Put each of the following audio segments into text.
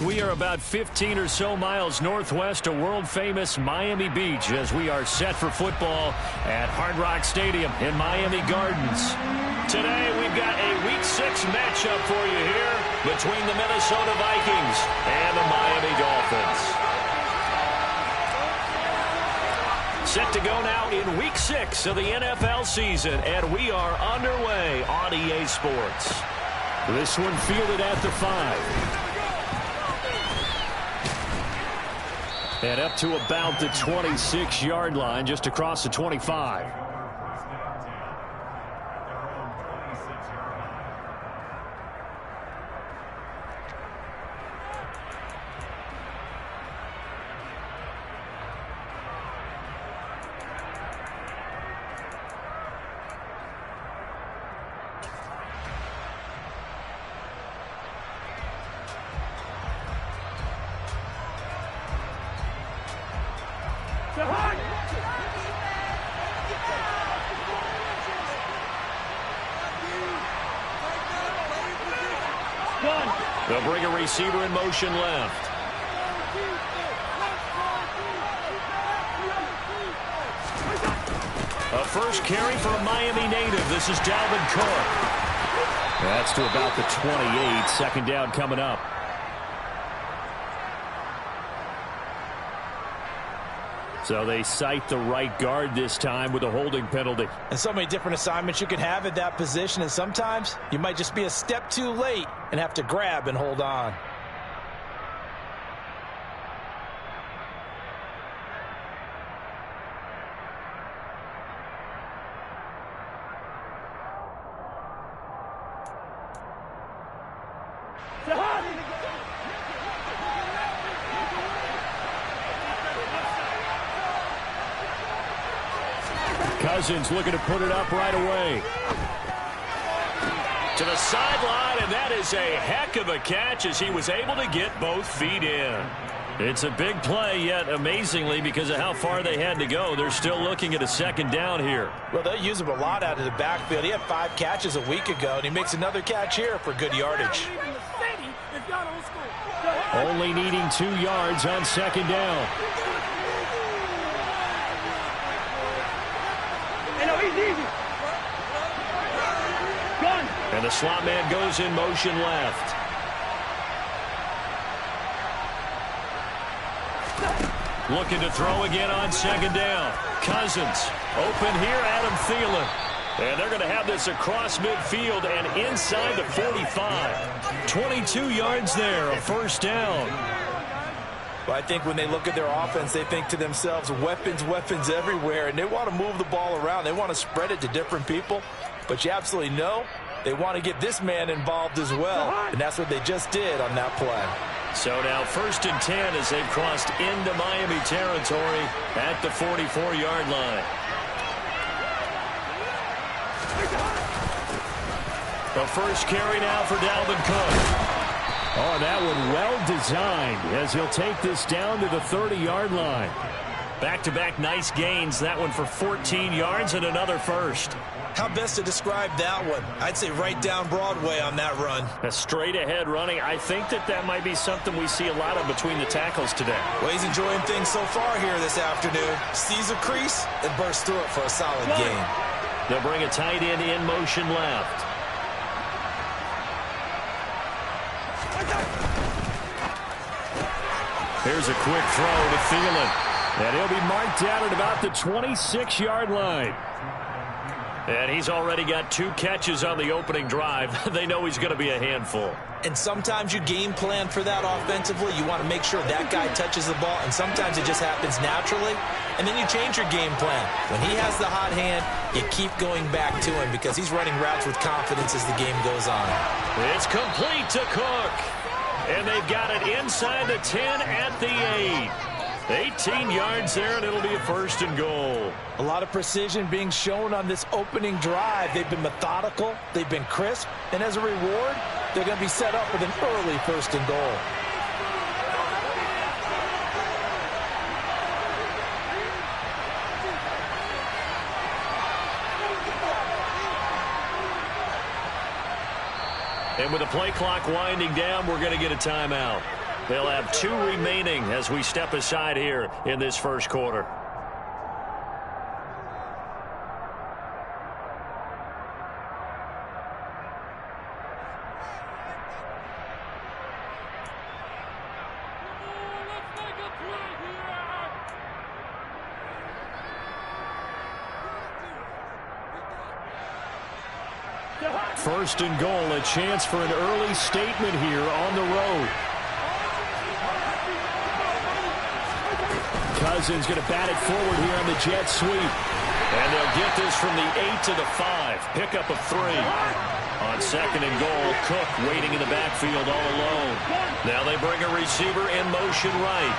We are about 15 or so miles northwest of world-famous Miami Beach as we are set for football at Hard Rock Stadium in Miami Gardens. Today, we've got a Week 6 matchup for you here between the Minnesota Vikings and the Miami Dolphins. Set to go now in Week 6 of the NFL season, and we are underway on EA Sports. This one fielded at the 5. And up to about the 26-yard line, just across the 25. They'll bring a receiver in motion left. A first carry for a Miami native. This is Dalvin Cook. That's to about the 28. Second down coming up. So they cite the right guard this time with a holding penalty. And so many different assignments you can have at that position, and sometimes you might just be a step too late and have to grab and hold on. Cousins looking to put it up right away. To the sideline, and that is a heck of a catch as he was able to get both feet in. It's a big play, yet amazingly, because of how far they had to go, they're still looking at a second down here. Well, they'll use him a lot out of the backfield. He had 5 catches a week ago, and he makes another catch here for good yardage. Only needing 2 yards on second down. And the slot man goes in motion left. Looking to throw again on second down. Cousins open here, Adam Thielen. And they're going to have this across midfield and inside the 45. 22 yards there, a first down. Well, I think when they look at their offense, they think to themselves, weapons, weapons everywhere, and they want to move the ball around. They want to spread it to different people, but you absolutely know they want to get this man involved as well, and that's what they just did on that play. So now 1st and 10 as they've crossed into Miami territory at the 44-yard line. The first carry now for Dalvin Cook. Oh, that one well designed as he'll take this down to the 30-yard line. Back-to-back nice gains. That one for 14 yards and another first. How best to describe that one? I'd say right down Broadway on that run. A straight-ahead running. I think that might be something we see a lot of between the tackles today. Well, he's enjoying things so far here this afternoon. Sees a crease and bursts through it for a solid gain. They'll bring a tight end in motion left. Here's a quick throw to Thielen. And he'll be marked out at about the 26-yard line. And he's already got 2 catches on the opening drive. They know he's going to be a handful. And sometimes you game plan for that offensively. You want to make sure that guy touches the ball, and sometimes it just happens naturally. And then you change your game plan. When he has the hot hand, you keep going back to him because he's running routes with confidence as the game goes on. It's complete to Cook. And they've got it inside the 10 at the 8. 18 yards there, and it'll be a 1st and goal. A lot of precision being shown on this opening drive. They've been methodical, they've been crisp, and as a reward, they're going to be set up with an early 1st and goal. And with the play clock winding down, we're going to get a timeout. They'll have 2 remaining as we step aside here in this first quarter. First and goal, a chance for an early statement here on the road. Cousins going to bat it forward here on the jet sweep. And they'll get this from the 8 to the 5. Pickup of 3. On second and goal, Cook waiting in the backfield all alone. Now they bring a receiver in motion right.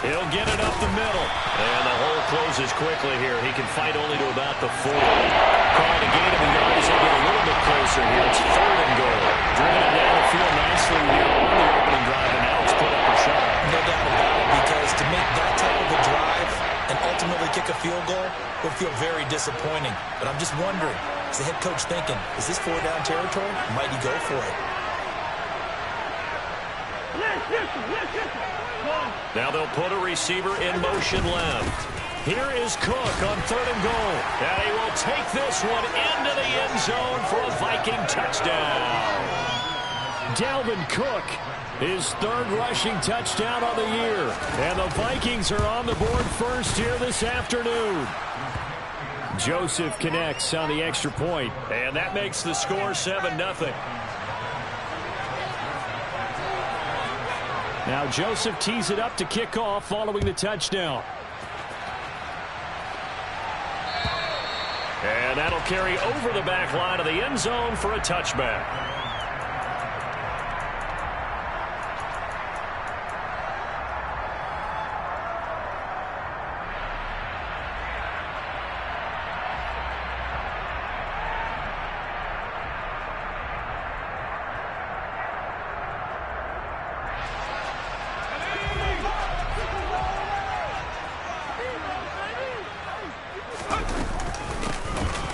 He'll get it up the middle. And the hole closes quickly here. He can fight only to about the 4. Called a gain of a yard as they get a little bit closer here. It's third and goal. Driven it down the field nicely here on the opening drive, and now it's put up or shut. No doubt about it, because to make that type of a drive and ultimately kick a field goal would feel very disappointing. But I'm just wondering, is the head coach thinking, is this 4-down territory? Might he go for it? Now they'll put a receiver in motion left. Here is Cook on third and goal. And he will take this one into the end zone for a Viking touchdown. Dalvin Cook, his third rushing touchdown on the year. And the Vikings are on the board first here this afternoon. Joseph connects on the extra point. And that makes the score 7-0. Now Joseph tees it up to kick off following the touchdown. And that'll carry over the back line of the end zone for a touchback.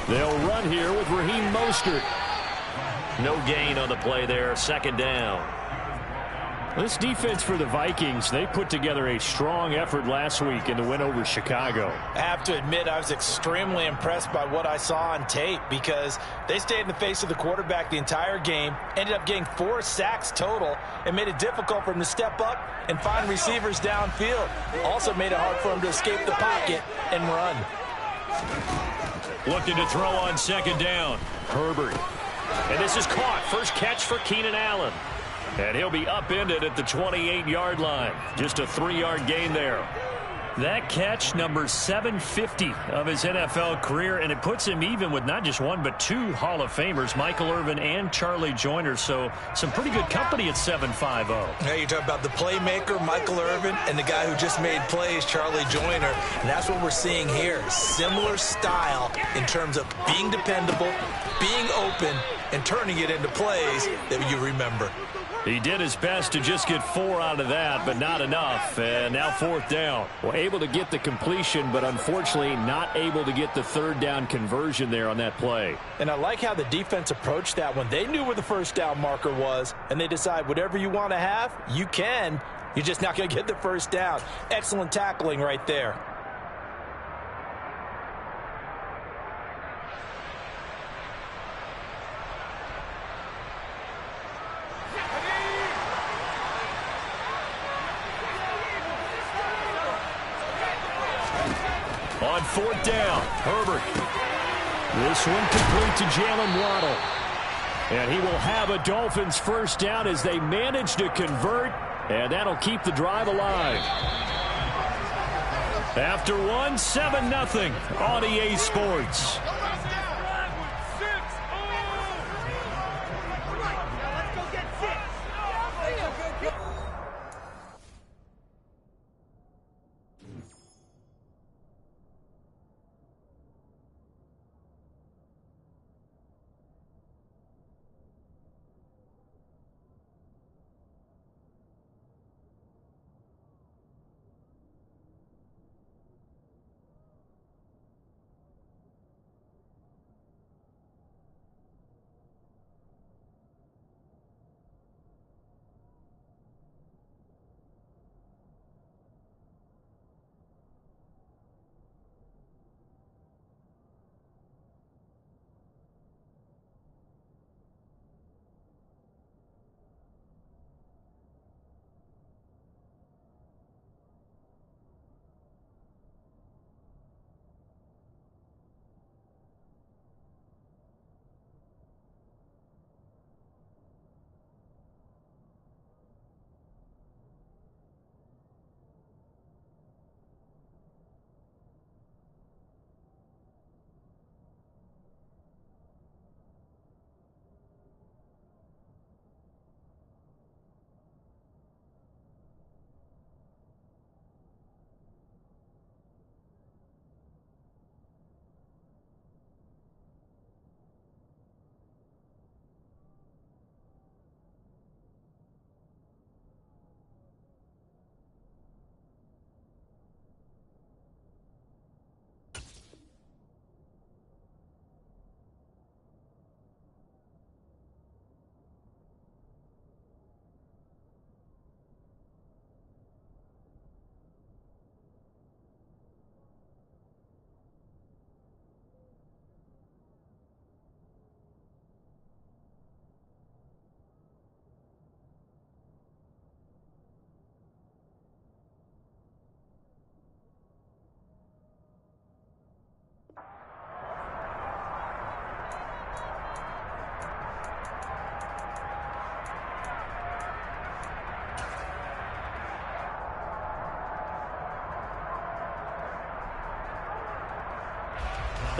They'll run here with Raheem Mostert. No gain on the play there. Second down. This defense for the Vikings, they put together a strong effort last week in the win over Chicago. I have to admit, I was extremely impressed by what I saw on tape, because they stayed in the face of the quarterback the entire game, ended up getting 4 sacks total, and made it difficult for him to step up and find receivers downfield. Also made it hard for him to escape the pocket and run. Looking to throw on second down. Herbert. And this is caught. First catch for Keenan Allen. And he'll be upended at the 28-yard line. Just a 3-yard gain there. That catch, number 750 of his NFL career, and it puts him even with not just one but 2 Hall of Famers, Michael Irvin and Charlie Joyner. So some pretty good company at 750. Hey, you're talking about the playmaker, Michael Irvin, and the guy who just made plays, Charlie Joyner. And that's what we're seeing here. Similar style in terms of being dependable, being open, and turning it into plays that you remember. He did his best to just get 4 out of that, but not enough. And now fourth down. Well, able to get the completion, but unfortunately not able to get the third down conversion there on that play. And I like how the defense approached that one. They knew where the first down marker was, and they decide whatever you want to have, you can. You're just not going to get the first down. Excellent tackling right there. On fourth down, Herbert. This one complete to Jalen Waddle. And he will have a Dolphins first down as they manage to convert, and that'll keep the drive alive. After one, 7-0 on EA Sports.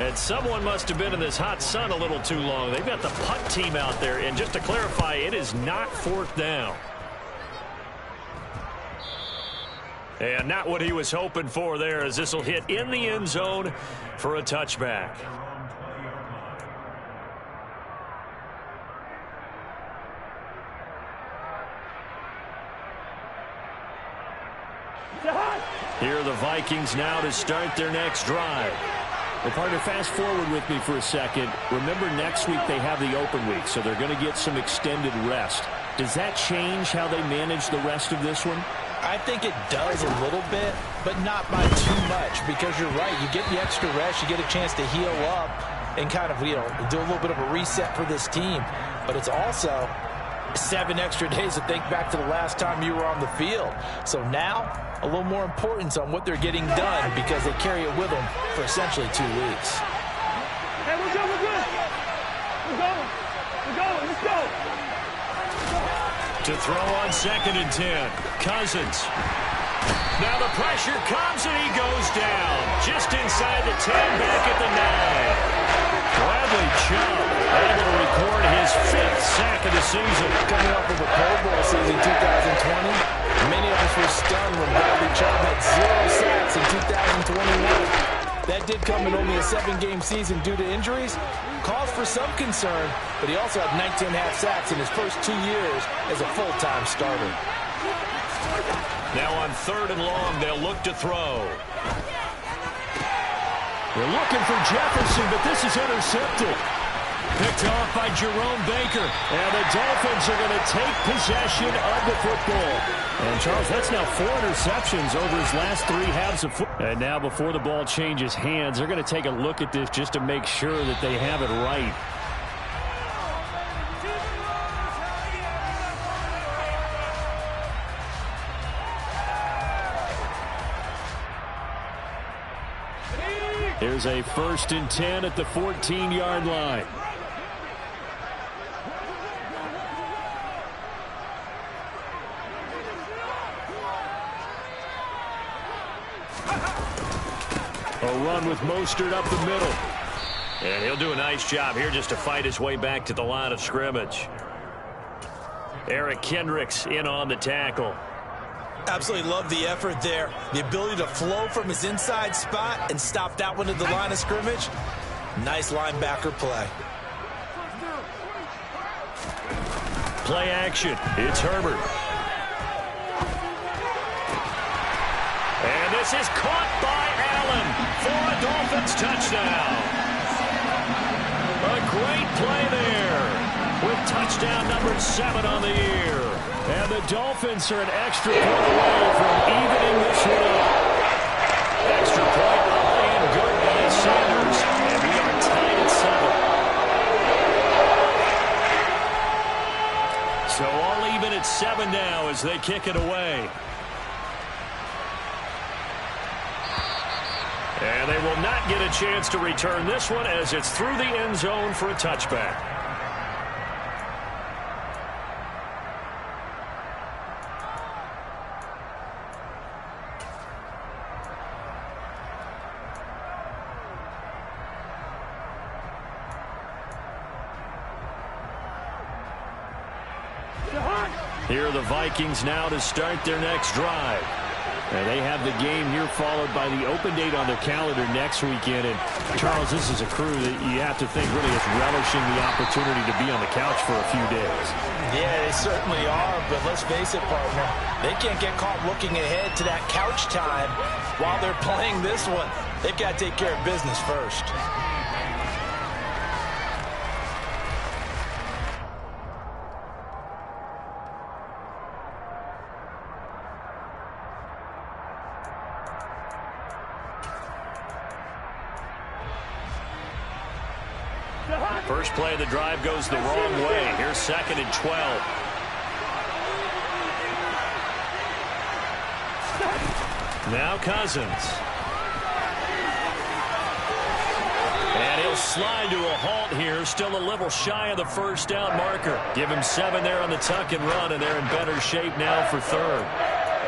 And someone must have been in this hot sun a little too long. They've got the punt team out there. And just to clarify, it is not 4th down. And not what he was hoping for there, as this will hit in the end zone for a touchback. Here are the Vikings now to start their next drive. Well, partner, fast forward with me for a second. Remember, next week they have the open week, so they're going to get some extended rest. Does that change how they manage the rest of this one? I think it does a little bit, but not by too much, because you're right. You get the extra rest, you get a chance to heal up and kind of, do a little bit of a reset for this team. But it's also 7 extra days to think back to the last time you were on the field. So now, a little more importance on what they're getting done, because they carry it with them for essentially 2 weeks. Hey, we're good, we're good. We're going, let's go. To throw on 2nd and 10. Cousins. Now the pressure comes and he goes down. Just inside the 10, back at the 9. Bradley Chubb able to record his 5th sack of the season. Coming off of a Pro Bowl season 2020, many of us were stunned when Bradley Chubb had 0 sacks in 2021. That did come in only a 7-game season due to injuries. Cause for some concern, but he also had 19.5 sacks in his first 2 years as a full-time starter. Now on 3rd and long, they'll look to throw. They're looking for Jefferson, but this is intercepted. Picked off by Jerome Baker. And the Dolphins are going to take possession of the football. And, Charles, that's now 4 interceptions over his last 3 halves of football. And now before the ball changes hands, they're going to take a look at this just to make sure that they have it right. Here's a 1st and 10 at the 14-yard line. A run with Mostert up the middle. And he'll do a nice job here just to fight his way back to the line of scrimmage. Eric Kendricks in on the tackle. Absolutely love the effort there. The ability to flow from his inside spot and stop that one at the line of scrimmage. Nice linebacker play. Play action. It's Herbert. And this is caught by Allen for a Dolphins touchdown. A great play there with touchdown number 7 on the year. And the Dolphins are an extra point away from evening this one up. Extra point and good by Sanders. And we are tied at 7. So all even at 7 now as they kick it away. And they will not get a chance to return this one as it's through the end zone for a touchback. Here are the Vikings now to start their next drive. And they have the game here followed by the open date on their calendar next weekend. And, Charles, this is a crew that you have to think really is relishing the opportunity to be on the couch for a few days. Yeah, they certainly are, but let's face it, partner. They can't get caught looking ahead to that couch time while they're playing this one. They've got to take care of business first. First play of the drive goes the wrong way. Here's 2nd and 12. Now Cousins. And he'll slide to a halt here. Still a little shy of the 1st down marker. Give him 7 there on the tuck and run, and they're in better shape now for 3rd.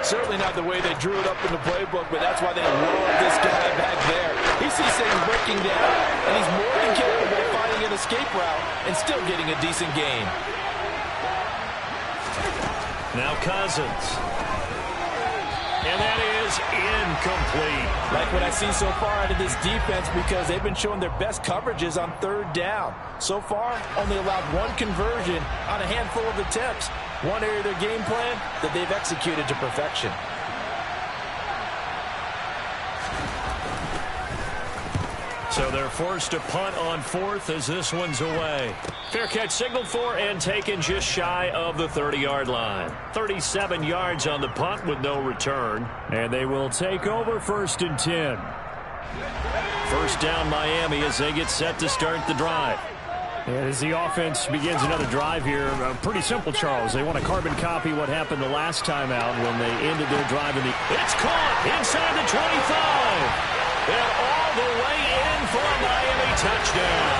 Certainly not the way they drew it up in the playbook, but that's why they love this guy back there. He sees things breaking down, and he's more than capable of finding an escape route and still getting a decent gain. Now Cousins. And that is incomplete. Like what I've seen so far out of this defense, because they've been showing their best coverages on third down. So far, only allowed one conversion on a handful of attempts. One area of their game plan that they've executed to perfection. So they're forced to punt on fourth as this one's away. Fair catch signaled for and taken just shy of the 30-yard line. 37 yards on the punt with no return. And they will take over 1st and 10. First down Miami as they get set to start the drive. And as the offense begins another drive here, pretty simple, Charles. They want to carbon copy what happened the last time out when they ended their drive in the... It's caught inside the 25. And all the way in for a Miami touchdown.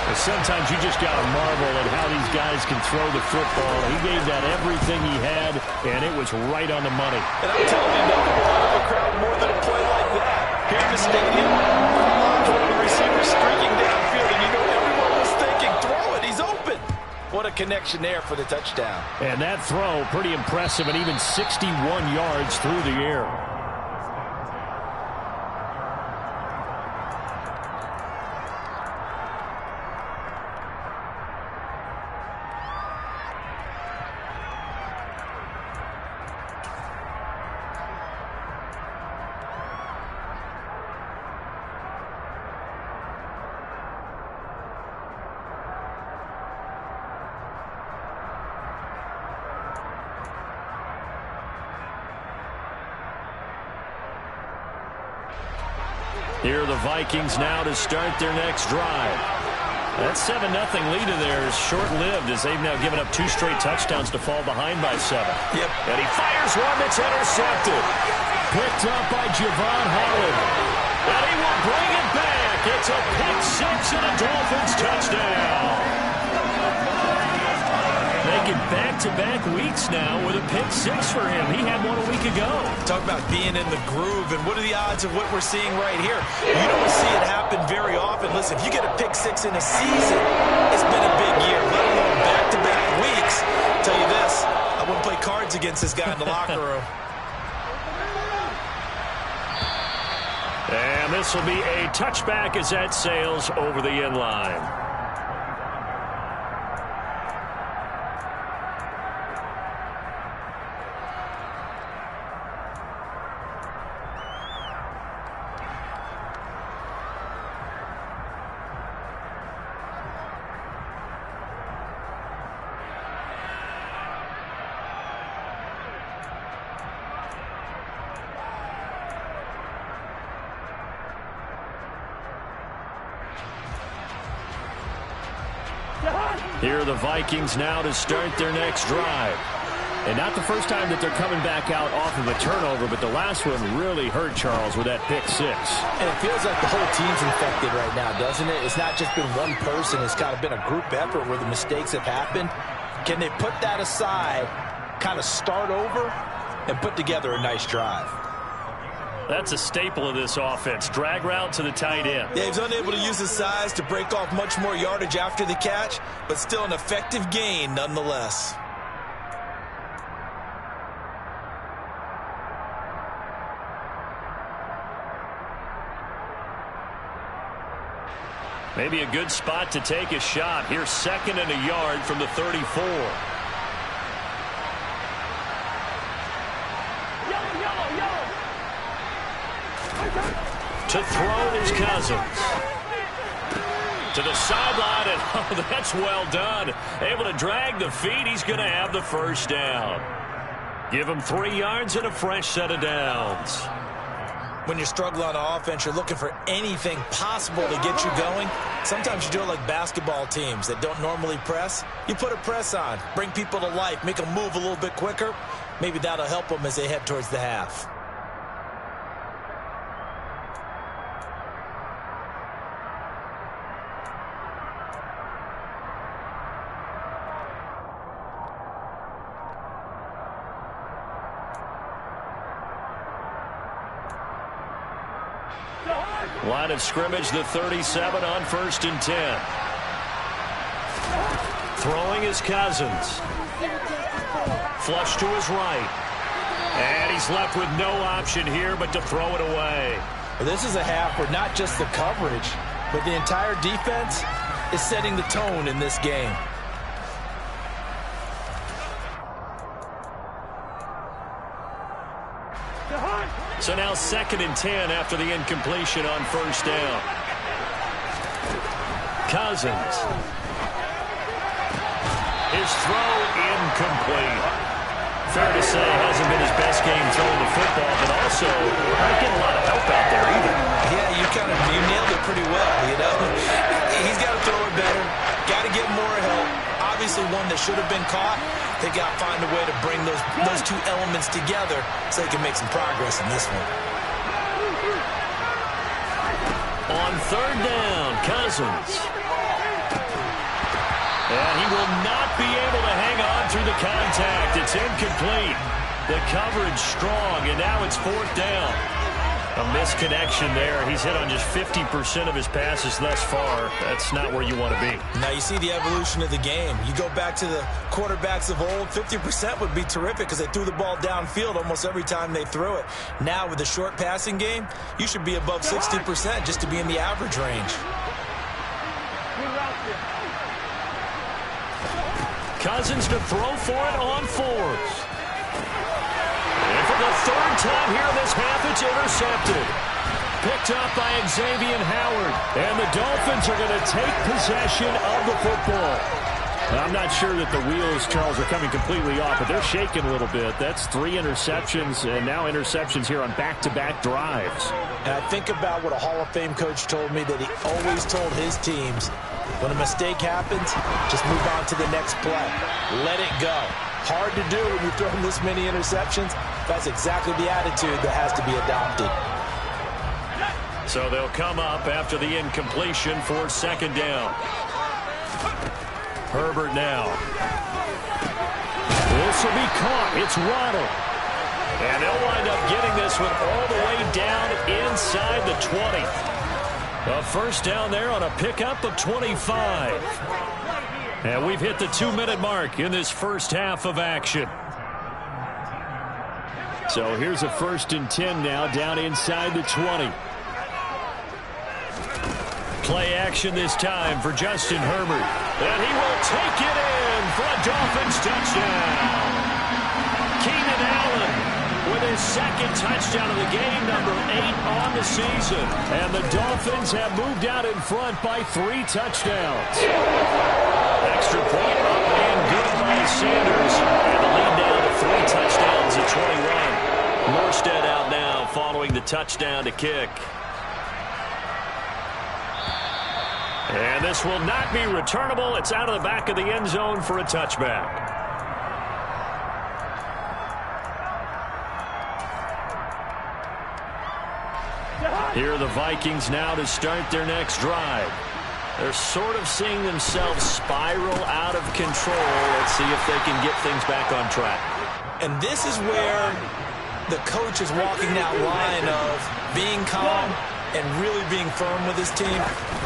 Well, sometimes you just got to marvel at how these guys can throw the football. He gave that everything he had, and it was right on the money. And I'm telling you, nothing will out of a crowd more than a play like that. Here in the stadium, one of the receivers streaking downfield, and you know everyone was thinking, throw it, he's open. What a connection there for the touchdown. And that throw, pretty impressive, and even 61 yards through the air. Here are the Vikings now to start their next drive. That 7-0 lead of theirs short-lived as they've now given up 2 straight touchdowns to fall behind by 7. Yep. And he fires one that's intercepted. Picked up by Javon Holland. And he will bring it back. It's a pick 6 and a Dolphins touchdown. Making back-to-back weeks now with a pick 6 for him. He had one a week ago. Talk about being in the groove, and what are the odds of what we're seeing right here? You don't see it happen very often. Listen, if you get a pick 6 in a season, it's been a big year, let alone back-to-back weeks. I'll tell you this, I wouldn't play cards against this guy in the locker room. And this will be a touchback as that sails over the end line. Here are the Vikings now to start their next drive. And not the first time that they're coming back out off of a turnover, but the last one really hurt, Charles, with that pick 6. And it feels like the whole team's infected right now, doesn't it? It's not just been one person. It's kind of been a group effort where the mistakes have happened. Can they put that aside, kind of start over, and put together a nice drive? That's a staple of this offense. Drag route to the tight end. Yeah, he's unable to use his size to break off much more yardage after the catch, but still an effective gain nonetheless. Maybe a good spot to take a shot. Here's 2nd and a yard from the 34. To throw is Cousins. To the sideline, and oh, that's well done. Able to drag the feet. He's going to have the first down. Give him 3 yards and a fresh set of downs. When you're struggling on offense, you're looking for anything possible to get you going. Sometimes you do it like basketball teams that don't normally press. You put a press on, bring people to life, make them move a little bit quicker. Maybe that'll help them as they head towards the half. Line of scrimmage, the 37 on 1st and 10. Throwing is Cousins. Flush to his right. And he's left with no option here but to throw it away. This is a half where not just the coverage, but the entire defense is setting the tone in this game. So now 2nd and 10 after the incompletion on 1st down. Cousins. His throw incomplete. Fair to say hasn't been his best game throwing the football, but also not getting a lot of help out there either. Yeah, you nailed it pretty well, you know. He's got to throw it better. Got to get more help. Obviously one that should have been caught. They got to find a way to bring those two elements together so they can make some progress in this one. On 3rd down, Cousins. And he will not be able to hang on through the contact. It's incomplete. The coverage strong, and now it's 4th down. A misconnection there. He's hit on just 50% of his passes thus far. That's not where you want to be. Now you see the evolution of the game. You go back to the quarterbacks of old, 50% would be terrific because they threw the ball downfield almost every time they threw it. Now with the short passing game, you should be above 60% just to be in the average range. Cousins to throw for it on 4th. And for the 3rd time here in this half, it's intercepted. Picked up by Xavier Howard. And the Dolphins are going to take possession of the football. I'm not sure that the wheels, Charles, are coming completely off, but they're shaking a little bit. That's 3 interceptions, and now interceptions here on back-to-back drives. And I think about what a Hall of Fame coach told me that he always told his teams, when a mistake happens, just move on to the next play. Let it go. Hard to do when you're throwing this many interceptions. That's exactly the attitude that has to be adopted. So they'll come up after the incompletion for 2nd down. Herbert now. This will be caught. It's Waddle. And they'll wind up getting this one all the way down inside the 20. A 1st down there on a pickup of 25. And we've hit the 2-minute mark in this first half of action. So here's a 1st and 10 now down inside the 20. Play action this time for Justin Herbert. And he will take it in for a Dolphins touchdown. Keenan Allen with his 2nd touchdown of the game, number 8 on the season. And the Dolphins have moved out in front by 3 touchdowns. Extra point up and good by Sanders. And the lead down to 3 touchdowns at 21. Morstead out now following the touchdown to kick. And this will not be returnable. It's out of the back of the end zone for a touchback. Here are the Vikings now to start their next drive. They're sort of seeing themselves spiral out of control. Let's see if they can get things back on track. And this is where the coach is walking that line of being calm and really being firm with his team.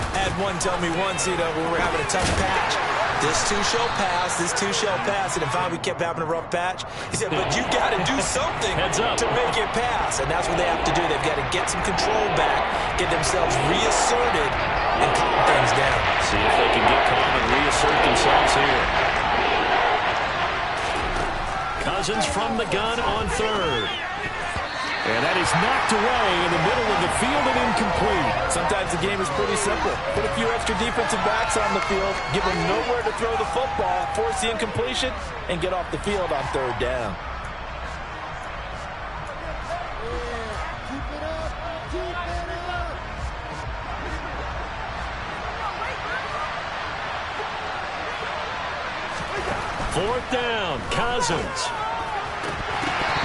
I had one tell me once, we were having a tough patch. This too shall pass, this too shall pass. And finally we kept having a rough patch. He said, but you got to do something to make it pass. And that's what they have to do. They've got to get some control back, get themselves reasserted, and calm things down. See if they can get calm and reassert themselves here. Cousins from the gun on 3rd. And that is knocked away in the middle of the field and incomplete. Sometimes the game is pretty simple. Put a few extra defensive backs on the field, give them nowhere to throw the football, force the incompletion, and get off the field on 3rd down. Fourth down, Cousins.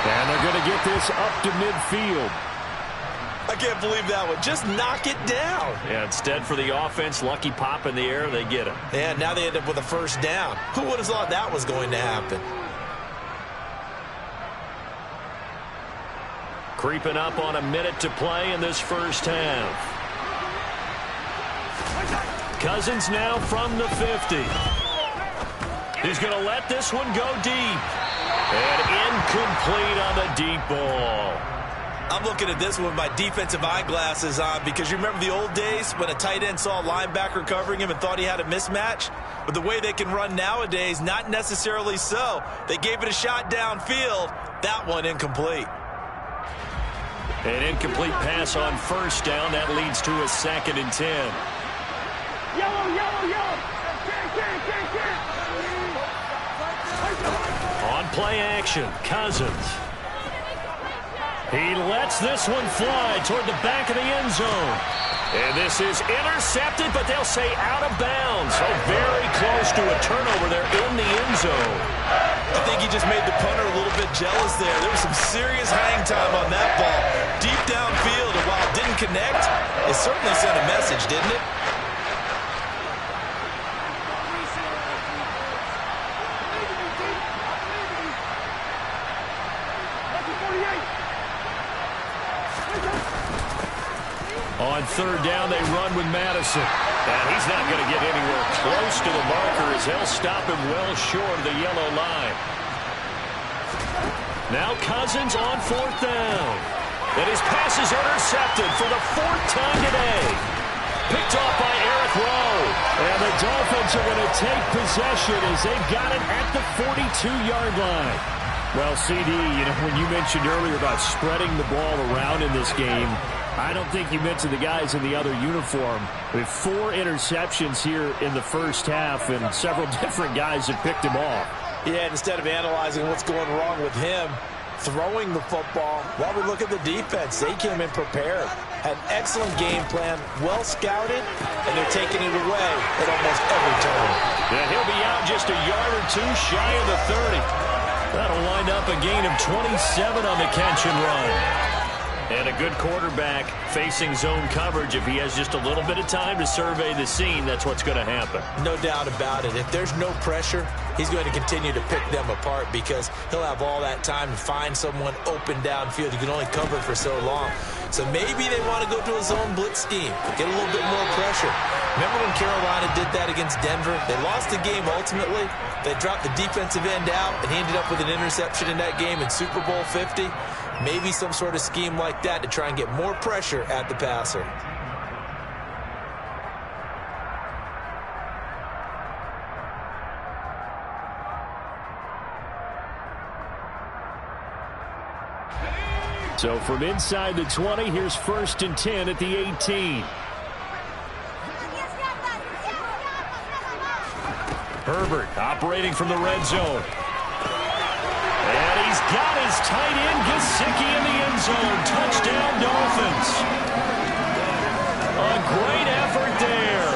And they're going to get this up to midfield. I can't believe that one. Just knock it down. Yeah, instead for the offense, lucky pop in the air, they get it. Yeah, now they end up with a 1st down. Who would have thought that was going to happen? Creeping up on a minute to play in this first half. Cousins now from the 50. He's going to let this one go deep. And incomplete on the deep ball. I'm looking at this one with my defensive eyeglasses on because you remember the old days when a tight end saw a linebacker covering him and thought he had a mismatch? But the way they can run nowadays, not necessarily so. They gave it a shot downfield. That one incomplete. An incomplete pass on first down. That leads to a 2nd and 10. Yellow, yellow, yellow. On play action, Cousins. He lets this one fly toward the back of the end zone. And this is intercepted, but they'll say out of bounds. So very close to a turnover there in the end zone. I think he just made the punter a little bit jealous there. There was some serious hang time on that ball. Deep downfield, and while it didn't connect, it certainly sent a message, didn't it? On 3rd down, they run with Madison. And he's not going to get anywhere close to the marker as they'll stop him well short of the yellow line. Now Cousins on 4th down. And his pass is intercepted for the 4th time today. Picked off by Eric Rowe. And the Dolphins are going to take possession as they've got it at the 42-yard line. Well, CD, when you mentioned earlier about spreading the ball around in this game, I don't think you mentioned the guys in the other uniform. We have 4 interceptions here in the first half, and several different guys have picked him off. Yeah, instead of analyzing what's going wrong with him, throwing the football, while we look at the defense, they came in prepared. Had an excellent game plan, well scouted, and they're taking it away at almost every turn. Yeah, he'll be out just a yard or 2 shy of the 30. That'll wind up a gain of 27 on the catch and run. And a good quarterback facing zone coverage. If he has just a little bit of time to survey the scene, that's what's going to happen. No doubt about it. If there's no pressure, he's going to continue to pick them apart because he'll have all that time to find someone open downfield. You can only cover for so long. So maybe they want to go to a zone blitz scheme, get a little bit more pressure. Remember when Carolina did that against Denver? They lost the game ultimately. They dropped the defensive end out, and he ended up with an interception in that game in Super Bowl 50. Maybe some sort of scheme like that to try and get more pressure at the passer. So from inside the 20, here's 1st and 10 at the 18. Herbert operating from the red zone. And he's got his tight end, Gesicki, in the end zone. Touchdown, Dolphins. A great effort there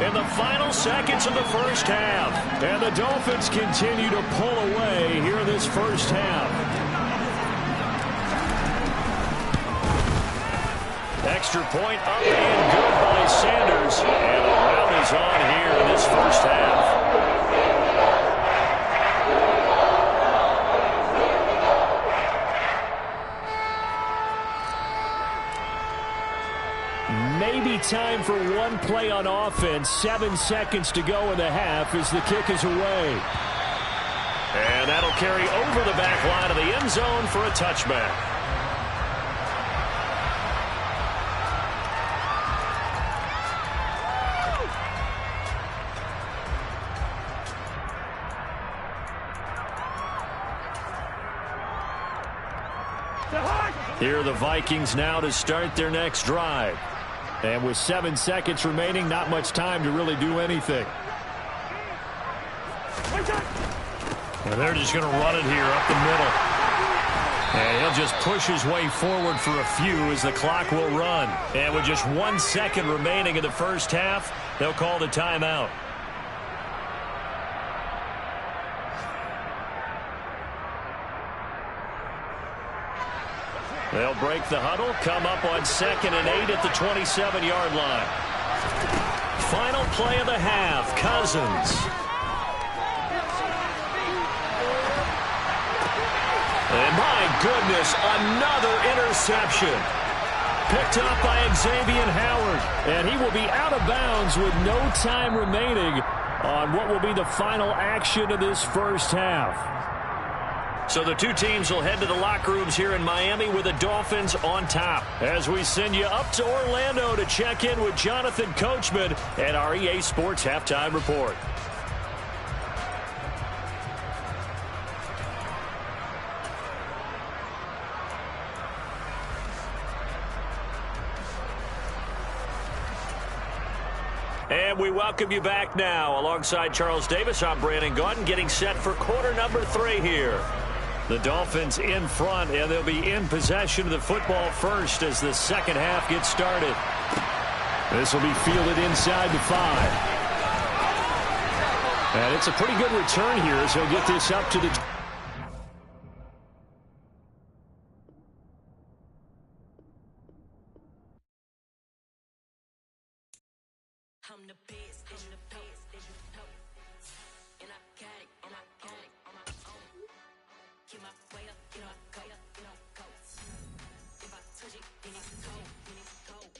in the final seconds of the first half. And the Dolphins continue to pull away here in this first half. Extra point up and good by Sanders. And the rally's on here in this first half. Maybe time for one play on offense. 7 seconds to go in the half as the kick is away. And that'll carry over the back line of the end zone for a touchback. Here are the Vikings now to start their next drive. And with 7 seconds remaining, not much time to really do anything. And they're just going to run it here up the middle. And he'll just push his way forward for a few as the clock will run. And with just 1 second remaining in the first half, they'll call the timeout. They'll break the huddle, come up on 2nd and 8 at the 27-yard line. Final play of the half, Cousins. And my goodness, another interception. picked up by Xavier Howard, and he will be out of bounds with no time remaining on what will be the final action of this first half. So the two teams will head to the locker rooms here in Miami with the Dolphins on top. As we send you up to Orlando to check in with Jonathan Coachman and our EA Sports Halftime Report. And we welcome you back now. Alongside Charles Davis, I'm Brandon Gaudin, getting set for quarter number 3 here. The Dolphins in front, and they'll be in possession of the football first as the second half gets started. This will be fielded inside the 5. And it's a pretty good return here as he'll get this up to the... I'm the best, and the best, and you know. And I got it, and I got it on my own. Get my way up, get my go, get my go. If I touch it, then it's cold, then it's cold.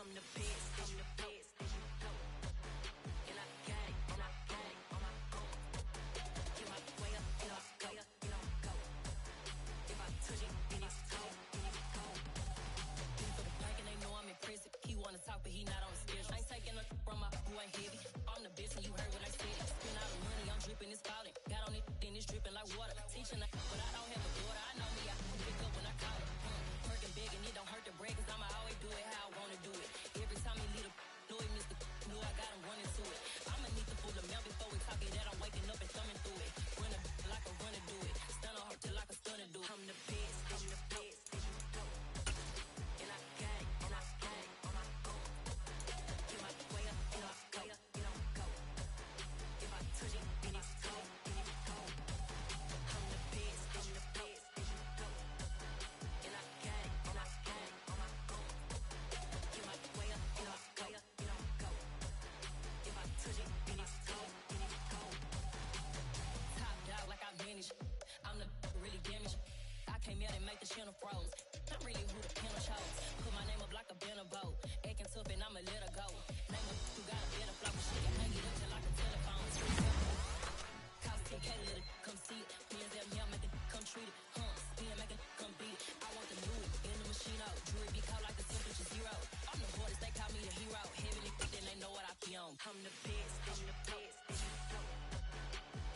I'm the best, and the best, and you know. And I got it, and I got it on my own. Get my way up, get my go, get my go. If I touch it, then it's cold, then it's cold. For the blank and they know I'm impressive. He wanna talk, but he not on the schedule. I ain't taking a from my boy heavy. I'm the best and you heard what I said. Spend all the money, I'm dripping, it's falling. Got on it, then it's dripping like water. Teaching, but I don't have a daughter. I know me, I can pick up when I call it. Working big and it don't hurt to break, cause I'ma always do it how I wanna do it. Every time he lead a know it, Mr. Know I got him running to it. I'ma need to pull the mail before we talk it that I'm waking up and thumbing through it. Run a like a runner do it. Stun on her till like a stunner do it. I'm the best, I'm the best, and you know. And I got it, and I got it on my own. Get my way up, get my go, get my go. If I touch it, then it's cold, then it's cold. I'm the best, I'm the best, and you know. And I got it, and I got it on my own. Get my way up, get my go, get my go. If I touch it, then it's cold, then it's cold. Top dog like I manage. I'm the really damaged. I came out and make the channel froze. Not really who the panel chose. Put my name up like a banner boat. Acting tough and I'ma let her go. Name up who got a better flow. She can hang it up till like a telephone. Cost 10K, let it come see it. Millions at me, I make it come treat it. Spin, make it come beat it. I want the Louis in the machine out. Jewelry be caught like the temperature 0. I'm the hardest, they call me the hero. Heavily thick, then they know what I be on. I'm the best, I'm the best, and you know.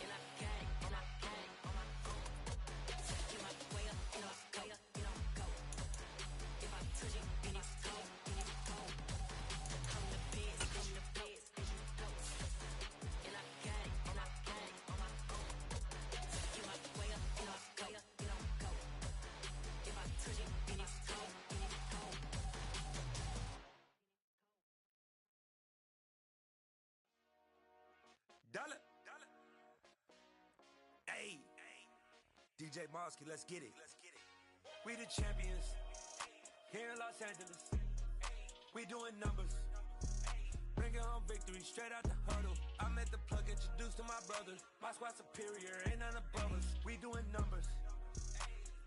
And I got it, and I got it on my own. Get my way up, get my go, get my go. If I touch it, then it's cold, then it's cold. I'm the best, I'm the best, and you know. And I got it, and I got it on my own. Get my way up, get my go, get my go. If I touch it, then it's cold, then it's cold. Dollar. Hey. DJ Mosky, let's get it. We the champions. Here in Los Angeles. We doing numbers. Bringing home victory straight out the huddle. I'm at the plug, introduced to my brothers. My squad superior, ain't none above us. We doing numbers.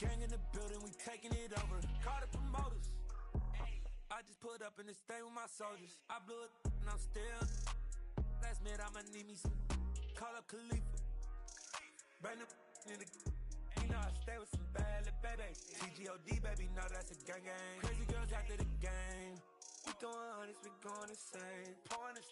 Gang in the building, we taking it over. Call the promoters. I just put up in this thing with my soldiers. I blew it and I'm still. Last minute I'ma need me some. Call up Khalifa. Bring the in the. You know I stay with some bad little baby. TGOD baby, know that's a gang gang. Crazy girls after the game. We throwing hundreds, we going insane. Pouring this